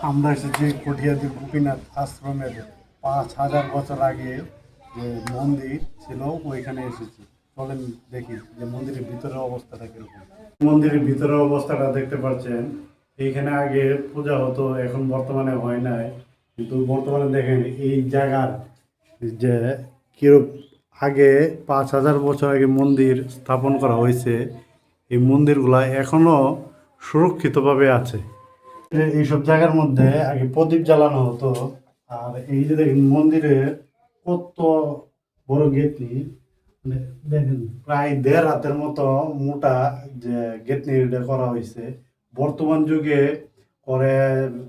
আমরা এসেছি কটিয়াদি গোপীনাথ আশ্রমের 5,000 বছর আগে যে মন্দির ছিল ওইখানে এসেছি। চলেন দেখি যে মন্দিরের ভিতরের অবস্থাটা কিরকম। মন্দিরের ভিতরের অবস্থাটা দেখতে পাচ্ছেন। এইখানে আগে পূজা হতো, এখন বর্তমানে হয় নাই, কিন্তু বর্তমানে দেখেন এই জায়গার যে কিরূপ আগে 5,000 বছর আগে মন্দির স্থাপন করা হয়েছে। এই মন্দিরগুলা এখনো সুরক্ষিতভাবে আছে। এইসব জায়গার মধ্যে আগে প্রদীপ জ্বালানো হতো। আর এই যে দেখেন মন্দিরের কত বড় গেটনি, মানে দেখেন প্রায় 1.5 হাতের মতো মোটা যে গেটনি এটা করা হয়েছে। বর্তমান যুগে করে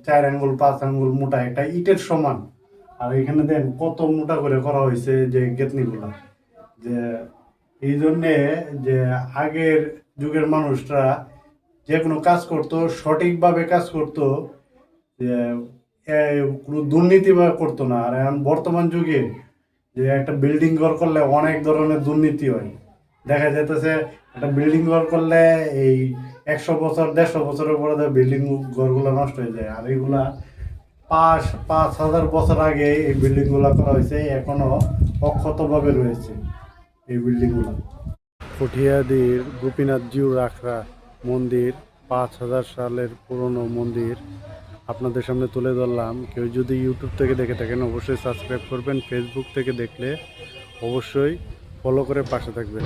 4 আঙ্গুল 5 আঙ্গুল মোটা একটা ইটের সমান। আর এখানে দেখেন কত মোটা করে করা হয়েছে যে গেটনিগুলা। যে এই জন্যে যে আগের যুগের মানুষরা যে কোনো কাজ করতো সঠিকভাবে কাজ করতো, যে কোনো দুর্নীতি বা করতো না। আর এখন বর্তমান যুগে যে একটা বিল্ডিং ঘর করলে অনেক ধরনের দুর্নীতি হয়। দেখা যাইতেছে একটা বিল্ডিং ঘর করলে এই 100 বছর 150 বছরের পরে বিল্ডিং ঘরগুলো নষ্ট হয়ে যায়। আর এইগুলা 5,000 বছর আগে এই বিল্ডিং গুলা করা হয়েছে, এখনো অক্ষতভাবে রয়েছে এই বিল্ডিং গুলা। কঠিয়াদির গোপীনাথ জিউ রাখরা মন্দির, 5,000 সালের পুরনো মন্দির আপনাদের সামনে তুলে ধরলাম। কেউ যদি ইউটিউব থেকে দেখে থাকেন অবশ্যই সাবস্ক্রাইব করবেন, ফেসবুক থেকে দেখলে অবশ্যই ফলো করে পাশে থাকবেন।